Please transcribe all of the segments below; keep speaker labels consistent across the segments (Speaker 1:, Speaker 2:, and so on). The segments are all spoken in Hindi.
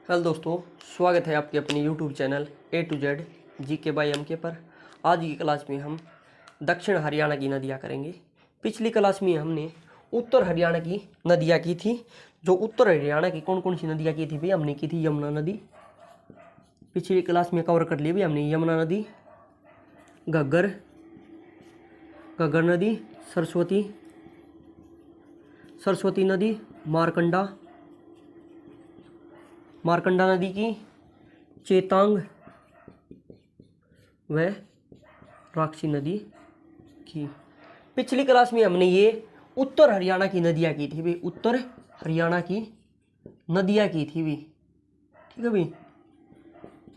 Speaker 1: हेलो दोस्तों, स्वागत है आपके अपने YouTube channel A to Z GK by MK पर। आज की क्लास में हम दक्षिण हरियाणा की नदियाँ करेंगे। पिछली क्लास में हमने उत्तर हरियाणा की नदियाँ की थी। जो उत्तर हरियाणा की कौन कौन सी नदियाँ की थी भाई? हमने की थी यमुना नदी, पिछली क्लास में कवर कर लिया भाई हमने। यमुना नदी, घग्गर नदी, सरस्वती नदी, मारकंडा नदी की, चेतांग व राक्षी नदी की। पिछली क्लास में हमने ये उत्तर हरियाणा की नदियाँ की थी भाई, उत्तर हरियाणा की नदियाँ की थी भाई, ठीक है भाई।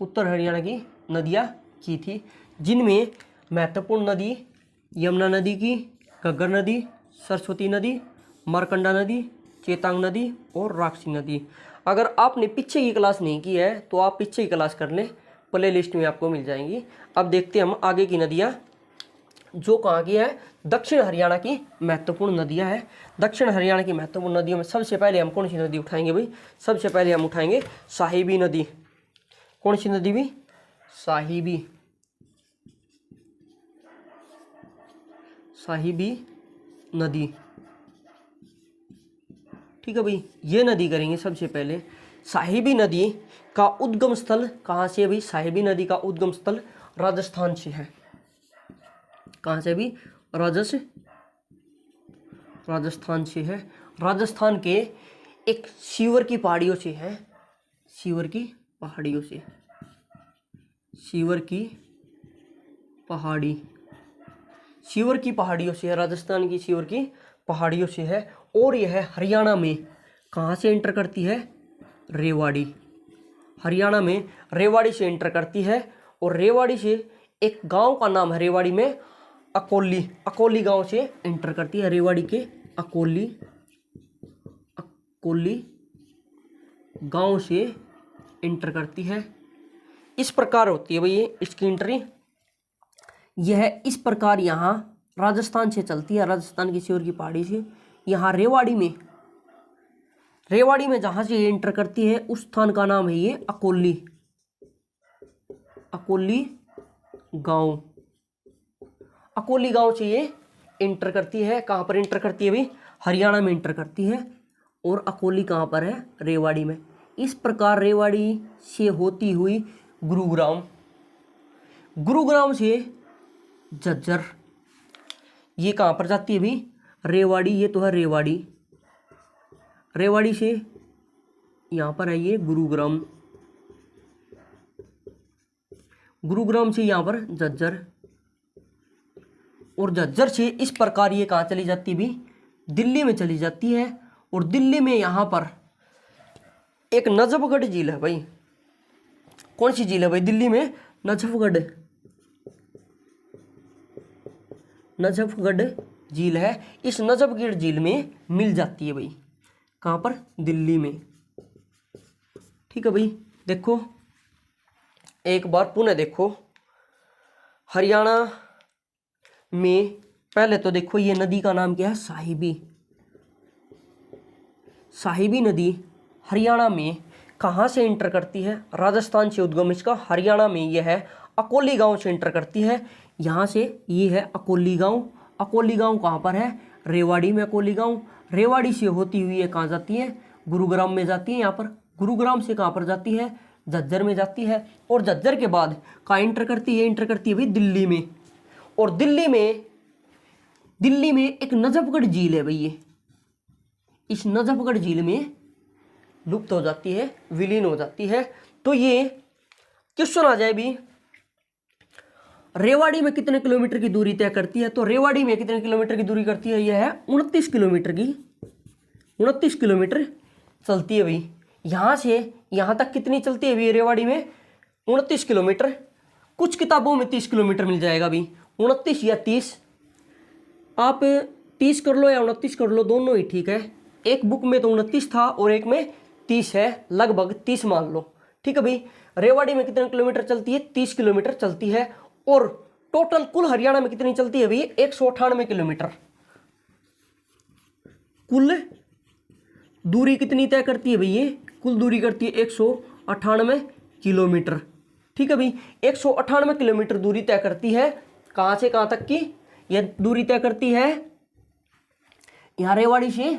Speaker 1: उत्तर हरियाणा की नदियाँ की थी, जिनमें महत्वपूर्ण नदी यमुना नदी की, घग्गर नदी, सरस्वती नदी, मारकंडा नदी, चेतांग नदी और राक्षी नदी। अगर आपने पीछे की क्लास नहीं की है तो आप पीछे की क्लास कर लें, प्ले लिस्ट में आपको मिल जाएंगी। अब देखते हैं हम आगे की नदियाँ जो कहाँ की है, दक्षिण हरियाणा की महत्वपूर्ण नदियाँ हैं। दक्षिण हरियाणा की महत्वपूर्ण नदियों में सबसे पहले हम कौन सी नदी उठाएंगे भाई? सबसे पहले हम उठाएंगे साहिबी नदी। कौन सी नदी भी? साहिबी नदी, ठीक है भाई। ये नदी करेंगे सबसे पहले। साहिबी नदी का उद्गम स्थल कहाँ से है भाई? साहिबी नदी का उद्गम स्थल राजस्थान से है। कहाँ से भी? राजस्थान से है। राजस्थान के एक सीवर की पहाड़ियों से है, सीवर की पहाड़ियों से, सीवर की पहाड़ियों से है, राजस्थान की सीवर की पहाड़ियों से है। और यह हरियाणा में कहाँ से एंटर करती है? रेवाड़ी। हरियाणा में रेवाड़ी से एंटर करती है। और रेवाड़ी से एक गांव का नाम है रेवाड़ी में, अकोली गांव से एंटर करती है। रेवाड़ी के अकोली गांव से एंटर करती है। इस प्रकार होती है भाई ये इसकी एंट्री। यह इस प्रकार यहाँ राजस्थान से चलती है, राजस्थान की सीवर की पहाड़ी से। यहाँ रेवाड़ी में जहाँ से ये एंटर करती है उस स्थान का नाम है ये अकोली गांव। अकोली गांव से ये एंटर करती है। कहाँ पर एंटर करती है भाई? हरियाणा में एंटर करती है। और अकोली कहाँ पर है? रेवाड़ी में। इस प्रकार रेवाड़ी से होती हुई गुरुग्राम से झज्जर, ये कहाँ पर जाती है भाई? रेवाड़ी। ये तो है रेवाड़ी से यहाँ पर है ये गुरुग्राम से यहाँ पर झज्जर। और झज्जर से इस प्रकार ये कहाँ चली जाती है भाई? दिल्ली में चली जाती है। और दिल्ली में यहाँ पर एक नजफगढ़ झील है भाई। कौन सी झील है भाई दिल्ली में? नजफगढ़ झील है। इस नजफगढ़ झील में मिल जाती है भाई। कहाँ पर? दिल्ली में, ठीक है भाई। देखो एक बार पुनः देखो, हरियाणा में पहले तो देखो ये नदी का नाम क्या है? साहिबी नदी हरियाणा में कहाँ से एंटर करती है? राजस्थान से उद्गम इसका। हरियाणा में यह है अकोली गांव से एंटर करती है। यहाँ से ये है अकोली गांव कहाँ पर है? रेवाड़ी में अकोली गांव। रेवाड़ी से होती हुई ये कहाँ जाती है? गुरुग्राम में जाती है। यहाँ पर गुरुग्राम से कहाँ पर जाती है? झज्जर में जाती है। और झज्जर के बाद कहाँ एंटर करती है? एंटर करती है भाई दिल्ली में। और दिल्ली में एक नजफगढ़ झील है भाई। ये इस नजफगढ़ झील में लुप्त हो जाती है, विलीन हो जाती है। तो ये क्वेश्चन आ जाए भी, रेवाड़ी में कितने किलोमीटर की दूरी तय करती है? तो रेवाड़ी में कितने किलोमीटर की दूरी करती है? यह है 29 किलोमीटर चलती है भाई। यहाँ से यहाँ तक कितनी चलती है भाई रेवाड़ी में? 29 किलोमीटर। कुछ किताबों में 30 किलोमीटर मिल जाएगा भाई, 29 या 30। आप 30 कर लो या 29 कर लो, दोनों ही ठीक है। एक बुक में तो 29 था और एक में 30 है, लगभग 30 मान लो, ठीक है भाई। रेवाड़ी में कितने किलोमीटर चलती है? 30 किलोमीटर चलती है। और टोटल कुल हरियाणा में कितनी चलती है भाई? 198 किलोमीटर। कुल दूरी कितनी तय करती है भाई? ये कुल दूरी करती है 198 किलोमीटर। ठीक है भाई, 198 किलोमीटर दूरी तय करती है। कहाँ से कहाँ तक की यह दूरी तय करती है? यहाँ रेवाड़ी से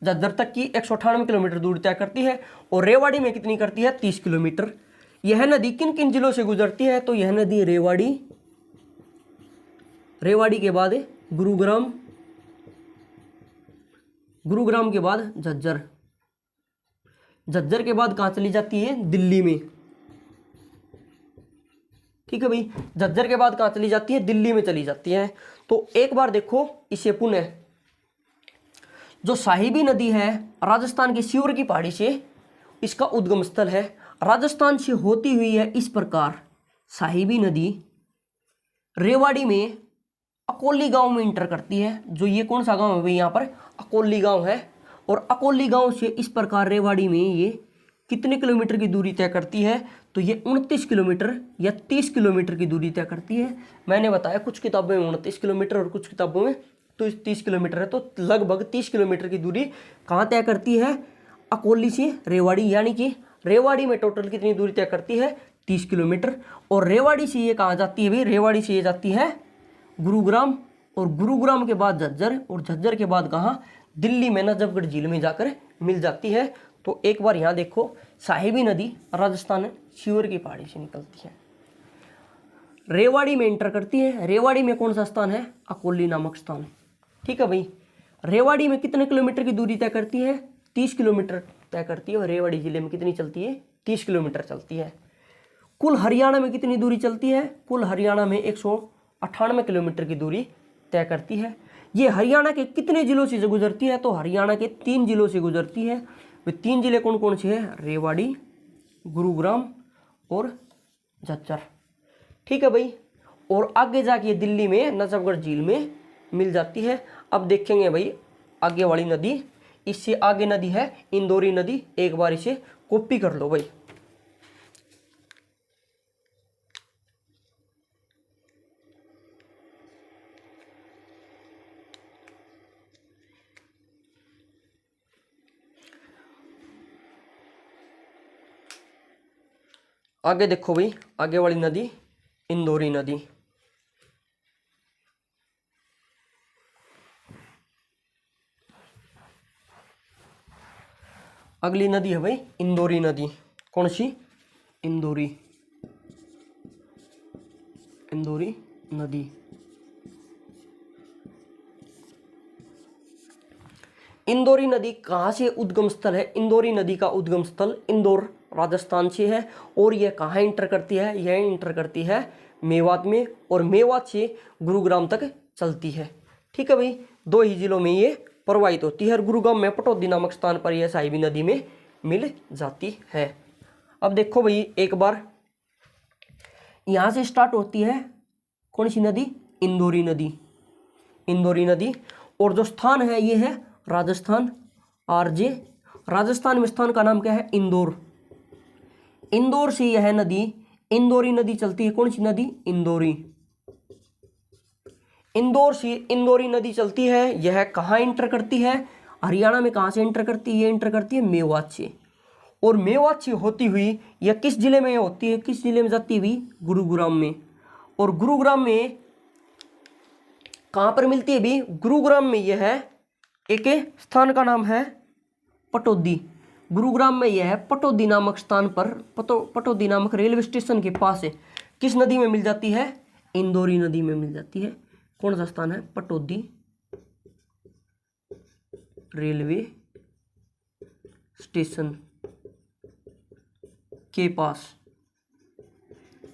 Speaker 1: झज्जर तक की 198 किलोमीटर दूरी तय करती है। और रेवाड़ी में कितनी करती है? 30 किलोमीटर। यह नदी किन किन जिलों से गुजरती है? तो यह नदी रेवाड़ी, रेवाड़ी के बाद गुरुग्राम, गुरुग्राम के बाद झज्जर, झज्जर के बाद कहाँ चली जाती है? दिल्ली में। ठीक है भाई, झज्जर के बाद कहाँ चली जाती है? दिल्ली में चली जाती है। तो एक बार देखो इसे पुनः, जो साहिबी नदी है राजस्थान के शिवर की पहाड़ी से इसका उद्गम स्थल है। राजस्थान से होती हुई है इस प्रकार साहिबी नदी रेवाड़ी में अकोली गांव में इंटर करती है। जो ये कौन सा गांव है भाई? यहाँ पर अकोली गांव है। और अकोली गांव से इस प्रकार रेवाड़ी में ये कितने किलोमीटर की दूरी तय करती है? तो ये 29 किलोमीटर या 30 किलोमीटर की दूरी तय करती है। मैंने बताया कुछ किताबों में 29 किलोमीटर और कुछ किताबों में तो 30 किलोमीटर है। तो लगभग 30 किलोमीटर की दूरी कहाँ तय करती है? अकोली से रेवाड़ी। यानी कि रेवाड़ी में टोटल कितनी दूरी तय करती है? 30 किलोमीटर। और रेवाड़ी से ये कहाँ जाती है भाई? रेवाड़ी से ये जाती है गुरुग्राम, और गुरुग्राम के बाद झज्जर, और झज्जर के बाद कहाँ? दिल्ली में नजफगढ़ झील में जाकर मिल जाती है। तो एक बार यहाँ देखो, साहिबी नदी राजस्थान शिवर की पहाड़ी से निकलती है, रेवाड़ी में इंटर करती है। रेवाड़ी में कौन सा स्थान है? अकोली नामक स्थान। ठीक है भाई, रेवाड़ी में कितने किलोमीटर की दूरी तय करती है? 30 किलोमीटर तय करती है। और रेवाड़ी जिले में कितनी चलती है? 30 किलोमीटर चलती है। कुल हरियाणा में कितनी दूरी चलती है? कुल हरियाणा में 198 किलोमीटर की दूरी तय करती है। ये हरियाणा के कितने जिलों से गुजरती है? तो हरियाणा के 3 जिलों से गुजरती है। वे 3 जिले कौन कौन से हैं? रेवाड़ी, गुरुग्राम और झज्जर। ठीक है भाई, और आगे जाके दिल्ली में नजफगढ़ झील में मिल जाती है। अब देखेंगे भाई आगे वाली नदी, इससे आगे नदी है इंदौरी नदी। एक बार इसे कॉपी कर लो भाई। आगे देखो भाई, आगे वाली नदी इंदौरी नदी। अगली नदी है भाई इंदौरी नदी। कौन सी? इंदौरी, इंदौरी नदी। इंदौरी नदी कहाँ से उद्गम स्थल है? इंदौरी नदी का उद्गम स्थल इंदौर राजस्थान से है। और यह कहाँ इंटर करती है? यह इंटर करती है मेवात में, और मेवात से गुरुग्राम तक चलती है। ठीक है भाई, 2 ही जिलों में ये प्रवाहित होती है। और गुरुग्राम में पटौदी नामक स्थान पर यह साहिबी नदी में मिल जाती है। अब देखो भाई एक बार, यहाँ से स्टार्ट होती है कौन सी नदी? इंदौरी नदी, इंदौरी नदी। और जो स्थान है ये है राजस्थान, आरजे। राजस्थान में स्थान का नाम क्या है? इंदौर। इंदौर से यह नदी इंदौरी नदी चलती है। कौन सी नदी? इंदौरी। इंदौर से इंदौरी नदी चलती है। यह कहाँ इंटर करती है? हरियाणा में। कहाँ से इंटर करती है? ये इंटर करती है मेवात से। और मेवात से होती हुई यह किस जिले में होती है? किस जिले में जाती हुई? गुरुग्राम में। और गुरुग्राम में कहाँ पर मिलती है भी? गुरुग्राम में यह है एक स्थान का नाम है पटौदी। गुरुग्राम में यह है पटौदी नामक स्थान पर, पटौदी नामक रेलवे स्टेशन के पास है। किस नदी में मिल जाती है? इंदौरी नदी में मिल जाती है। कौन सा स्थान है? पटौदी रेलवे स्टेशन के पास।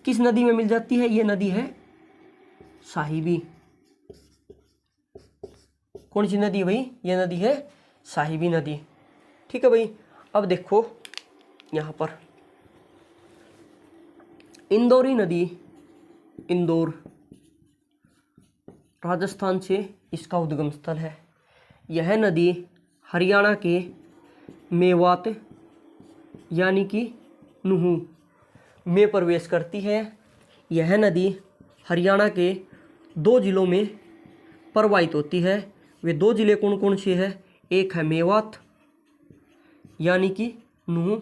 Speaker 1: किस नदी में मिल जाती है? यह नदी है साहिबी। कौन सी नदी है भाई? यह नदी है साहिबी नदी। ठीक है भाई, अब देखो यहाँ पर इंदौरी नदी, इंदौर राजस्थान से इसका उद्गम स्थल है। यह नदी हरियाणा के मेवात यानी कि नुहू में प्रवेश करती है। यह नदी हरियाणा के 2 जिलों में प्रवाहित होती है। वे 2 जिले कौन कौन से हैं? एक है मेवात यानी कि नुहू,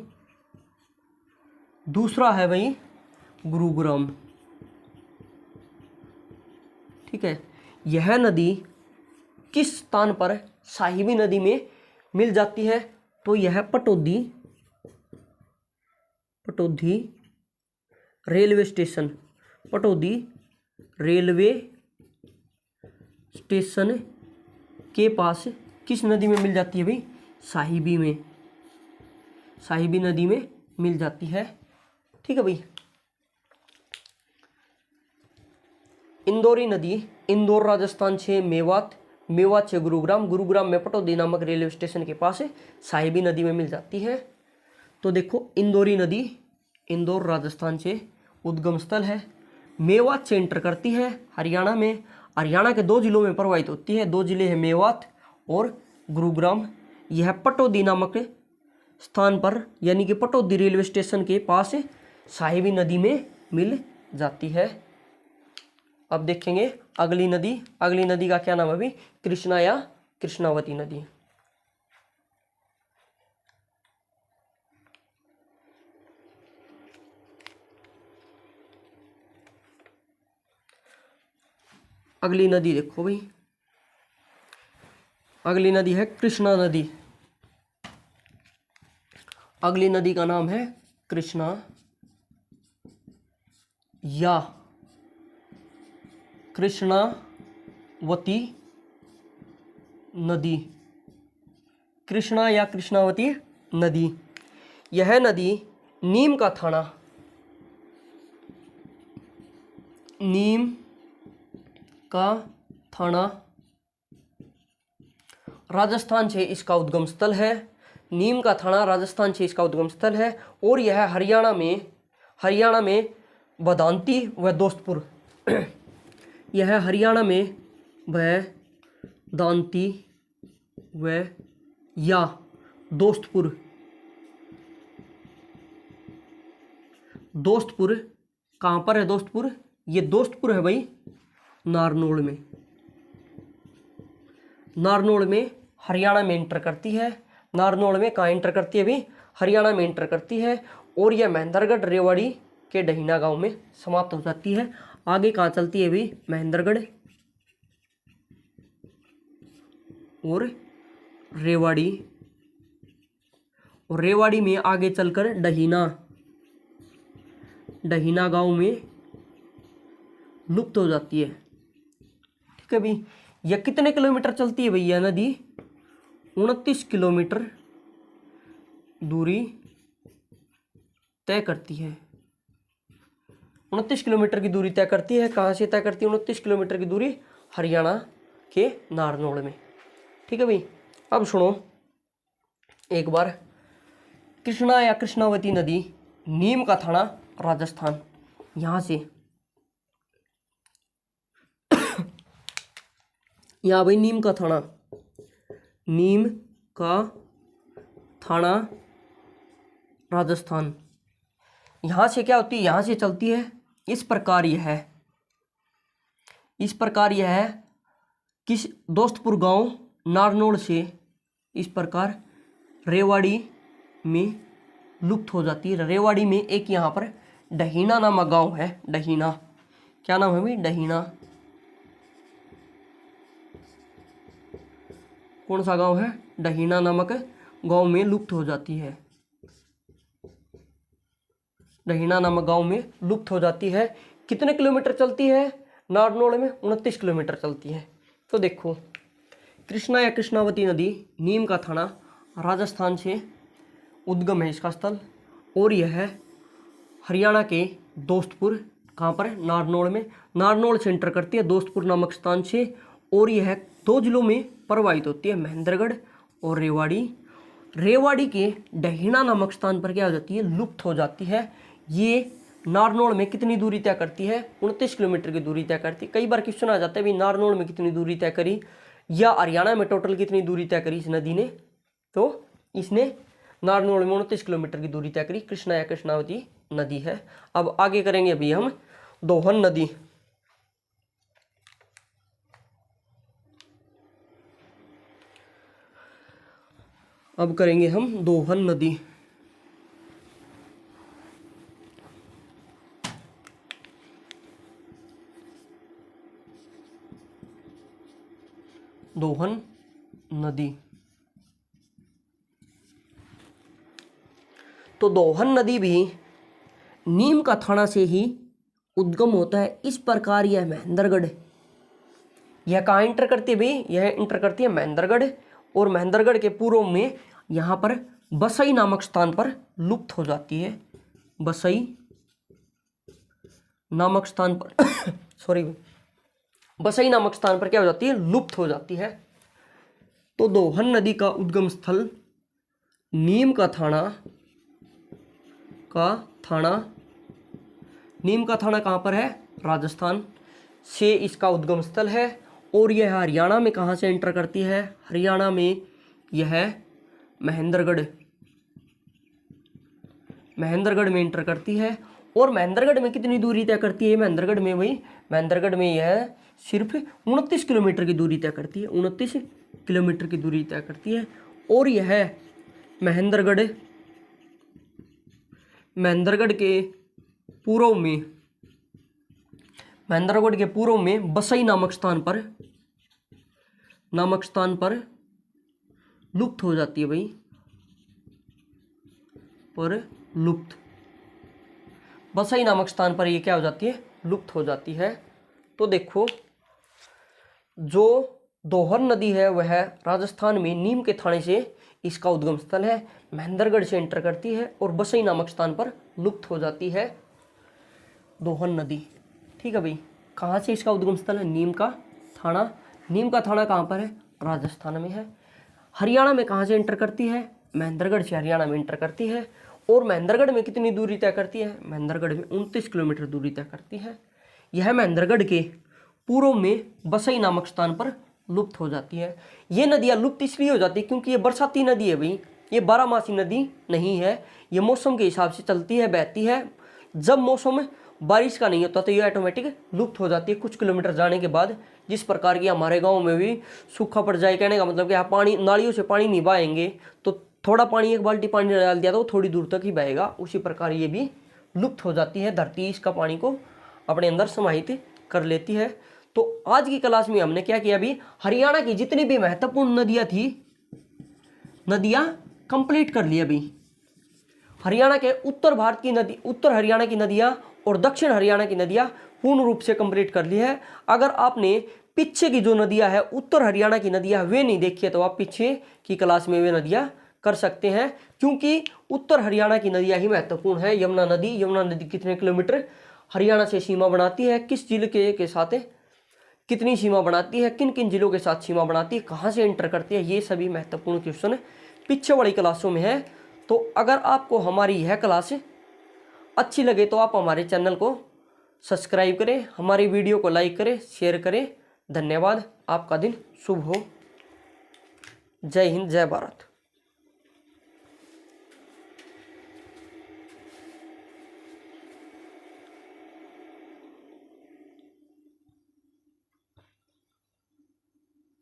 Speaker 1: दूसरा है भाई गुरुग्राम। ठीक है, यह नदी किस स्थान पर साहिबी नदी में मिल जाती है? तो यह Pataudi railway station, Pataudi railway station के पास किस नदी में मिल जाती है भाई? साहिबी में, साहिबी नदी में मिल जाती है। ठीक है भाई। इंदौरी नदी, इंदौर राजस्थान से मेवात, मेवात से गुरुग्राम, गुरुग्राम में पटौदी नामक रेलवे स्टेशन के पास साहिबी नदी में मिल जाती है। तो देखो इंदौरी नदी इंदौर राजस्थान से उद्गम स्थल है, मेवात से एंटर करती है हरियाणा में, हरियाणा के 2 जिलों में प्रवाहित होती है। 2 जिले हैं मेवात और गुरुग्राम। यह पटौदी नामक स्थान पर यानी कि पटौदी रेलवे स्टेशन के पास साहिबी नदी में मिल जाती है। अब देखेंगे अगली नदी, अगली नदी का क्या नाम है अभी? कृष्णा या कृष्णावती नदी। अगली नदी देखो भाई, अगली नदी है कृष्णा नदी। अगली नदी का नाम है कृष्णा या कृष्णावती नदी। कृष्णा या कृष्णावती नदी, यह नदी नीम का थाना, नीम का थाना राजस्थान से इसका उद्गम स्थल है। नीम का थाना राजस्थान से इसका उद्गम स्थल है और यह हरियाणा में बदांती व दोस्तपुर यह हरियाणा में दांती व या दोस्तपुर कहाँ पर है दोस्तपुर? ये दोस्तपुर है भाई नारनौल में, नारनौल में हरियाणा में एंटर करती है। नारनौल में कहाँ एंटर करती है भाई? हरियाणा में एंटर करती है और यह महेंद्रगढ़ रेवाड़ी के डहीना गांव में समाप्त हो जाती है। आगे कहाँ चलती है भाई? महेंद्रगढ़ और रेवाड़ी, और रेवाड़ी में आगे चलकर डहीना गांव में लुप्त हो जाती है। ठीक है भाई। यह कितने किलोमीटर चलती है भैया नदी? 29 किलोमीटर दूरी तय करती है। 29 किलोमीटर की दूरी तय करती है। कहाँ से तय करती है 29 किलोमीटर की दूरी? हरियाणा के नारनौल में। ठीक है भाई। अब सुनो एक बार, कृष्णा या कृष्णावती नदी नीम का थाना राजस्थान, यहाँ से यहाँ भाई नीम का थाना राजस्थान, यहाँ से क्या होती है? यहाँ से चलती है इस प्रकार यह है किस दोस्तपुर गांव नारनौल से इस प्रकार रेवाड़ी में लुप्त हो जाती है। रेवाड़ी में एक यहाँ पर डहीना नामक गांव है। डहीना, क्या नाम है भाई? डहीना। कौन सा गांव है? डहीना नामक गांव में लुप्त हो जाती है। डहीना नामक गांव में लुप्त हो जाती है। कितने किलोमीटर चलती है नारनौल में? 29 किलोमीटर चलती है। तो देखो कृष्णा या कृष्णावती नदी नीम का थाना राजस्थान से उद्गम है इसका स्थल, और यह हरियाणा के दोस्तपुर, कहाँ पर? नारनौल में, नारनौल से एंटर करती है दोस्तपुर नामक स्थान से, और यह 2 जिलों में प्रवाहित होती है, महेंद्रगढ़ और रेवाड़ी। रेवाड़ी के डहीना नामक स्थान पर क्या हो जाती है? लुप्त हो जाती है। ये नारनौल में कितनी दूरी तय करती है? 29 किलोमीटर की दूरी तय करती है। कई बार क्वेश्चन आ जाता है भाई नारनौल में कितनी दूरी तय करी या हरियाणा में टोटल कितनी दूरी तय करी इस नदी ने? तो इसने नारनौल में 29 किलोमीटर की दूरी तय करी। कृष्णा या कृष्णावती नदी है। अब आगे करेंगे अभी हम दोहन नदी। अब करेंगे हम दोहन नदी। दोहन नदी। तो दोहन नदी भी नीम का थाना से ही उद्गम होता है। इस प्रकार यह महेंद्रगढ़, यह कहाँ इंटर करती है भाई, यह इंटर करती है महेंद्रगढ़, और महेंद्रगढ़ के पूर्व में यहाँ पर बसई नामक स्थान पर लुप्त हो जाती है। बसई नामक स्थान पर सॉरी, बसई नामक स्थान पर क्या हो जाती है, लुप्त हो जाती है। तो दोहन नदी का उद्गम स्थल नीम का थाना, नीम का थाना कहाँ पर है, राजस्थान से इसका उद्गम स्थल है। और यह हरियाणा में कहाँ से एंटर करती है, हरियाणा में यह महेंद्रगढ़ में एंटर करती है। और महेंद्रगढ़ में कितनी दूरी तय करती है, महेंद्रगढ़ में वही, महेंद्रगढ़ में यह सिर्फ 29 किलोमीटर की दूरी तय करती है, 29 किलोमीटर की दूरी तय करती है। और यह महेंद्रगढ़ के पूर्व में बसई नामक स्थान पर लुप्त हो जाती है भाई, पर लुप्त, बसई नामक स्थान पर ये क्या हो जाती है, लुप्त हो जाती है। तो देखो, जो दोहन नदी है वह राजस्थान में नीम के थाने से इसका उद्गम स्थल है, महेंद्रगढ़ से एंटर करती है और बसई नामक स्थान पर लुप्त हो जाती है दोहन नदी। ठीक है भाई, कहाँ से इसका उद्गम स्थल है, नीम का थाना। नीम का थाना कहाँ पर है, राजस्थान में है। हरियाणा में कहाँ से एंटर करती है, महेंद्रगढ़ से हरियाणा में एंटर करती है। और महेंद्रगढ़ में कितनी दूरी तय करती है, महेंद्रगढ़ में 29 किलोमीटर दूरी तय करती है। यह महेंद्रगढ़ के पूर्व में बसई नामक स्थान पर लुप्त हो जाती है। ये नदियाँ लुप्त इसलिए हो जाती है क्योंकि ये बरसाती नदी है भाई, ये बारहमासी नदी नहीं है, ये मौसम के हिसाब से चलती है, बहती है। जब मौसम बारिश का नहीं होता तो ये ऑटोमेटिक लुप्त हो जाती है कुछ किलोमीटर जाने के बाद। जिस प्रकार की हमारे गांव में भी सूखा पड़ जाए, कहने का मतलब कि आप पानी, नालियों से पानी नहीं बहाएंगे तो थोड़ा पानी, एक बाल्टी पानी डाल दिया तो वो थोड़ी दूर तक ही बहेगा, उसी प्रकार ये भी लुप्त हो जाती है। धरती इसका पानी को अपने अंदर समाहित कर लेती है। तो आज की क्लास में हमने क्या किया, अभी हरियाणा की जितनी भी महत्वपूर्ण नदियाँ थी, नदियाँ कंप्लीट कर ली। अभी हरियाणा के उत्तर हरियाणा की नदियाँ और दक्षिण हरियाणा की नदियाँ पूर्ण रूप से कंप्लीट कर ली है। अगर आपने पीछे की जो नदियाँ है, उत्तर हरियाणा की नदियाँ, वे नहीं देखी है तो आप पीछे की क्लास में वे नदियाँ कर सकते हैं, क्योंकि उत्तर हरियाणा की नदियाँ ही महत्वपूर्ण है। यमुना नदी कितने किलोमीटर हरियाणा से सीमा बनाती है, किस जिले के साथ कितनी सीमा बनाती है, किन किन जिलों के साथ सीमा बनाती है, कहाँ से एंटर करती है, ये सभी महत्वपूर्ण क्वेश्चन पीछे वाली क्लासों में है। तो अगर आपको हमारी यह क्लास अच्छी लगे तो आप हमारे चैनल को सब्सक्राइब करें, हमारी वीडियो को लाइक करें, शेयर करें। धन्यवाद, आपका दिन शुभ हो। जय हिंद, जय भारत।